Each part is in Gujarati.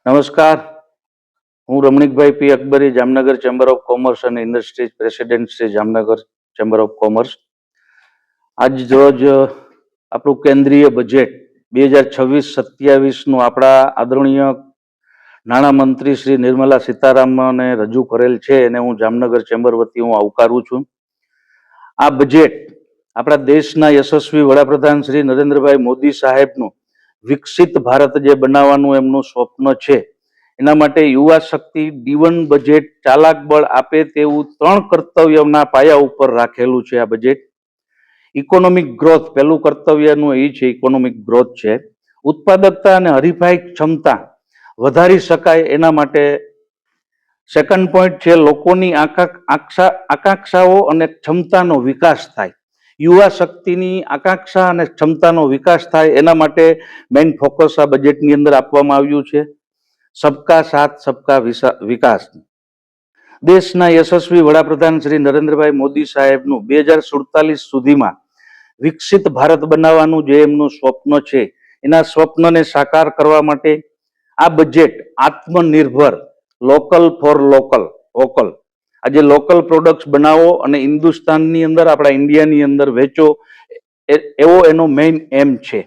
નમસ્કાર, હું Ramnikbhai P Akbari, Jamnagar chamber of commerce અને industries president Shri Jamnagar chamber of commerce. આજ રોજ આપણું કેન્દ્રીય બજેટ 2026-27નું આપણા આદરણીય નાણામંત્રી શ્રી નિર્મલા સીતારામને રજૂ કરેલ છે અને હું જામનગર ચેમ્બર વતી હું આવકારું છું. આ બજેટ આપણા દેશના યશસ્વી વડાપ્રધાન શ્રી નરેન્દ્રભાઈ મોદી સાહેબનું વિકસિત ભારત જે બનાવવાનું એમનું સ્વપ્ન છે એના માટે યુવા શક્તિ D1 બજેટ ચાલાક બળ આપે તેવું 3 કર્તવ્યના પાયા ઉપર રાખેલું છે. આ બજેટ ઇકોનોમિક ગ્રોથ, પહેલું કર્તવ્યનું એ છે ઇકોનોમિક ગ્રોથ છે. ઉત્પાદકતા અને હરીફાઈ ક્ષમતા વધારી શકાય એના માટે સેકન્ડ પોઈન્ટ છે લોકોની આકાંક્ષાઓ અને ક્ષમતાનો વિકાસ થાય. યુવા શક્તિની આકાંક્ષા અને ક્ષમતાનો વિકાસ થાય એના માટે મેઇન ફોકસ આ બજેટની અંદર આપવામાં આવ્યું છે. સબકા સાથ સબકા વિકાસ. દેશના યશસ્વી વડાપ્રધાન શ્રી નરેન્દ્રભાઈ મોદી સાહેબનું 2047 સુધીમાં વિકસિત ભારત બનાવવાનું જે એમનું સ્વપ્ન છે એના સ્વપ્નને સાકાર કરવા માટે આ બજેટ આત્મનિર્ભર, લોકલ ફોર વોકલ, આજે લોકલ પ્રોડક્ટ્સ બનાવો અને હિન્દુસ્તાનની અંદર, આપણા ઇન્ડિયાની અંદર વેચો, એવો એનો મેઇન એમ છે.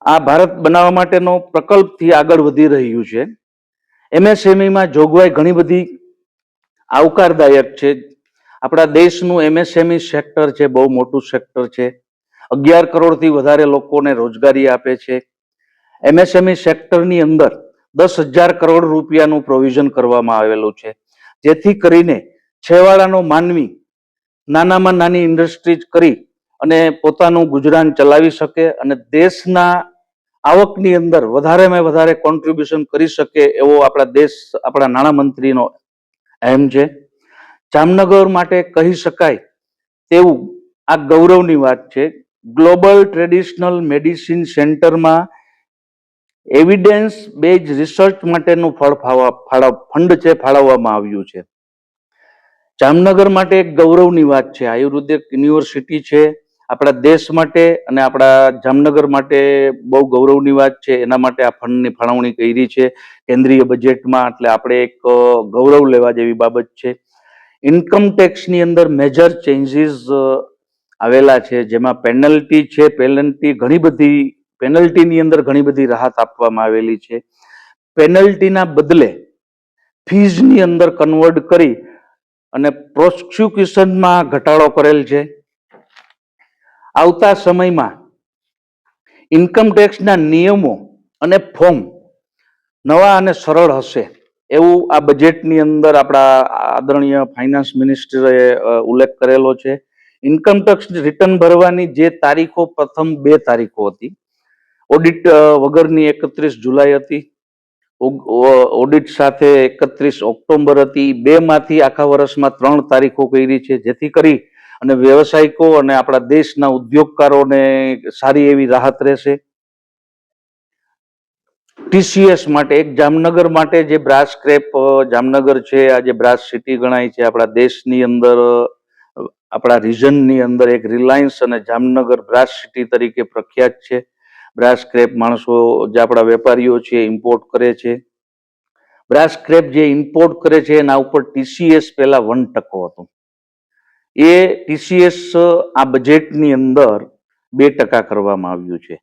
આ ભારત બનાવવા માટેનો પ્રકલ્પથી આગળ વધી રહ્યું છે. MSMEમાં જોગવાઈ ઘણી બધી આવકારદાયક છે. આપણા દેશનું MSME સેક્ટર છે, બહુ મોટું સેક્ટર છે. 11 કરોડથી વધારે લોકોને રોજગારી આપે છે. MSME સેક્ટરની અંદર 10,000 કરોડ રૂપિયાનું પ્રોવિઝન કરવામાં આવેલું છે, જેથી કરીને છેવાડાનો માનવી નાનામાં નાની ઇન્ડસ્ટ્રીઝ કરી અને પોતાનું ગુજરાન ચલાવી શકે અને દેશના આવકની અંદર વધારેમાં વધારે કોન્ટ્રીબ્યુશન કરી શકે એવો આપણા નાણામંત્રીનો એમ છે. જામનગર માટે કહી શકાય તેવું આ ગૌરવની વાત છે. ગ્લોબલ ટ્રેડિશનલ મેડિસિન સેન્ટરમાં એવિડન્સ બેઝ રિસર્ચ માટેનું ફંડ છે ફાળવવામાં આવ્યું છે. જામનગર માટે એક ગૌરવની વાત છે. આયુર્વેદિક યુનિવર્સિટી છે આપણા દેશ માટે અને આપણા જામનગર માટે બહુ ગૌરવની વાત છે. એના માટે આ ફંડની ફાળવણી કરી છે કેન્દ્રીય બજેટમાં, એટલે આપણે એક ગૌરવ લેવા જેવી બાબત છે. ઇન્કમ ટેક્સની અંદર મેજર ચેન્જીસ આવેલા છે, જેમાં પેનલ્ટી છે. પેનલ્ટીની અંદર ઘણી બધી રાહત આપવામાં આવેલી છે. પેનલ્ટીના બદલે ફીઝની અંદર કન્વર્ટ કરી અને પ્રોસિક્યુશનમાં ઘટાડો કરેલ છે. આવતા સમયમાં ઇન્કમ ટેક્સના નિયમો અને ફોર્મ નવા અને સરળ હશે એવું આ બજેટની અંદર આપણા આદરણીય ફાઇનાન્સ મિનિસ્ટરે ઉલ્લેખ કરેલો છે. ઇન્કમ ટેક્સ રિટર્ન ભરવાની જે તારીખો પ્રથમ 2 તારીખો હતી, ઓડિટ વગરની 31 જુલાઈ હતી, ઓડિટ સાથે 31 ઓક્ટોબર હતી. 2માંથી આખા વર્ષમાં 3 તારીખો કરી છે, જેથી કરી અને વ્યવસાયિકો અને આપણા દેશના ઉદ્યોગકારોને સારી એવી રાહત રહેશે. TCS માટે એક જામનગર માટે જે બ્રાસ સ્ક્રેપ જામનગર છે, આ જે બ્રાસ સિટી ગણાય છે આપણા દેશની અંદર, આપણા રિજનની અંદર એક રિલાયન્સ અને જામનગર બ્રાસ સિટી તરીકે પ્રખ્યાત છે. બ્રાસ સ્ક્રેપ માણસો જે આપણા વેપારીઓ છે ઇમ્પોર્ટ કરે છે. બ્રાસ સ્ક્રેપ જે ઇમ્પોર્ટ કરે છે એના ઉપર TCS પહેલા 1% હતું. એ TCS આ બજેટની અંદર 2% કરવામાં આવ્યું છે,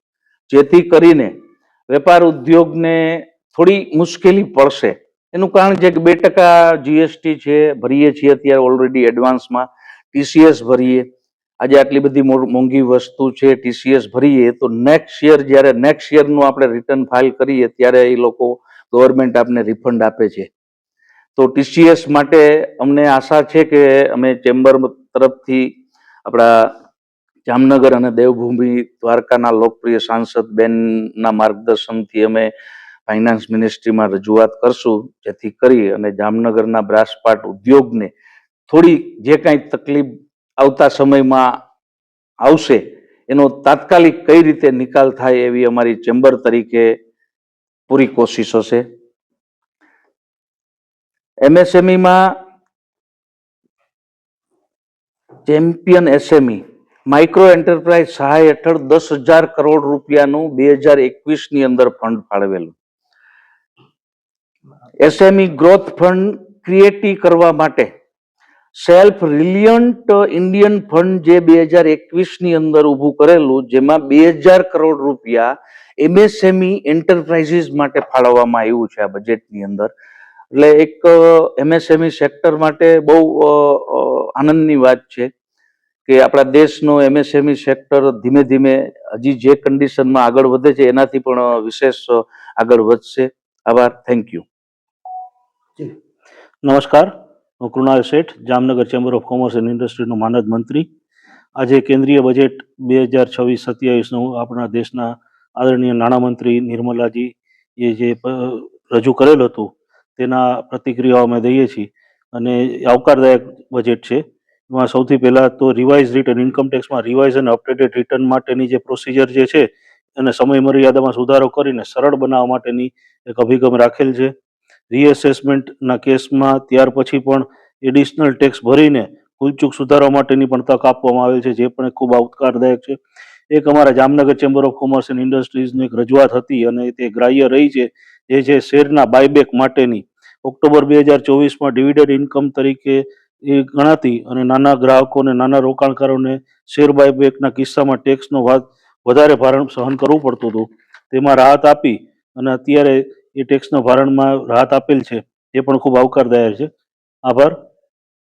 જેથી કરીને વેપાર ઉદ્યોગને થોડી મુશ્કેલી પડશે. એનું કારણ છે કે 2% GST છે, ભરીએ છીએ અત્યારે ઓલરેડી એડવાન્સમાં. TCS ભરીએ, આજે આટલી બધી મોંઘી વસ્તુ છે, TCS ભરીએ તો નેક્સ્ટ યરનું આપણે રિટર્ન ફાઇલ કરીએ ત્યારે એ લોકો ગવર્મેન્ટ આપને રિફંડ આપે છે. તો TCS માટે અમને આશા છે કે અમે ચેમ્બર તરફથી આપણા જામનગર અને દેવભૂમિ દ્વારકાના લોકપ્રિય સાંસદ બેનના માર્ગદર્શનથી અમે ફાઇનાન્સ મિનિસ્ટ્રીમાં રજૂઆત કરશું, જેથી કરી અને જામનગરના બ્રાસપાટ ઉદ્યોગને થોડી જે કાંઈ તકલીફ આવતા સમયમાં આવશે એનો તાત્કાલિક કઈ રીતે નિકાલ થાય એવી અમારી ચેમ્બર તરીકે પૂરી કોશિશ હશે. MSMEમાં ચેમ્પિયન SME માઇક્રો એન્ટરપ્રાઇઝ સહાય હેઠળ 10,000 કરોડ રૂપિયાનું 2021ની અંદર ફંડ ફાળવેલું. એસએમઈ ગ્રોથ ફંડ ક્રિએટી કરવા માટે સેલ્ફ રિલિયન્ટ ઇન્ડિયન ફંડ જે 2021ની અંદર ઊભું કરેલું, જેમાં 2000 કરોડ રૂપિયા એમએસએમઈ એન્ટરપ્રાઇઝીસ માટે ફાળવવામાં આવ્યું છે આ બજેટની અંદર. એટલે એક એમએસએમઈ સેક્ટર માટે બહુ આનંદની વાત છે કે આપણા દેશનું એમએસએમઈ સેક્ટર ધીમે ધીમે હજી જે કન્ડિશનમાં આગળ વધે છે એનાથી પણ વિશેષ આગળ વધશે. આભાર. Thank you. નમસ્કાર, હું Krunal Sheth, Jamnagar chamber of commerce and ઇન્ડસ્ટ્રીનો માનદ મંત્રી. આજે કેન્દ્રીય બજેટ 2026-27નું આપણા દેશના આદરણીય નાણામંત્રી નિર્મલાજી એ જે રજૂ કરેલ હતું તેના પ્રતિક્રિયાઓ અમે દઈએ છીએ અને આવકારદાયક બજેટ છે. એમાં સૌથી પહેલાં તો રિવાઇઝ રિટર્ન, ઇન્કમ ટેક્સમાં રિવાઇઝ અને અપડેટેડ રિટર્ન માટેની જે પ્રોસિજર જે છે એને સમય મર્યાદામાં સુધારો કરીને સરળ બનાવવા માટેની એક અભિગમ રાખેલ છે. રીએસેસમેન્ટના કેસમાં ત્યાર પછી પણ એડિશનલ ટેક્સ ભરીને ભૂલચૂક સુધારવા માટેની પણ તક આપવામાં આવેલ છે, જે પણ ખૂબ આવકારદાયક છે. એક અમારા Jamnagar chamber of commerce and ઇન્ડસ્ટ્રીઝની એક રજૂઆત હતી અને તે ગ્રાહ્ય રહી છે, એ છે શેરના બાયબેક માટેની. ઓક્ટોબર 2024માં ડિવિડન્ડ ઇન્કમ તરીકે એ ગણાતી અને નાના ગ્રાહકો અને નાના રોકાણકારોને શેર બાયબેકના કિસ્સામાં ટેક્સનો વધારે ભારણ સહન કરવું પડતું હતું. તેમાં રાહત આપી અને અત્યારે એ ટેક્સના ભારણમાં રાહત આપેલ છે, એ પણ ખૂબ આવકારદાયક છે. આભાર.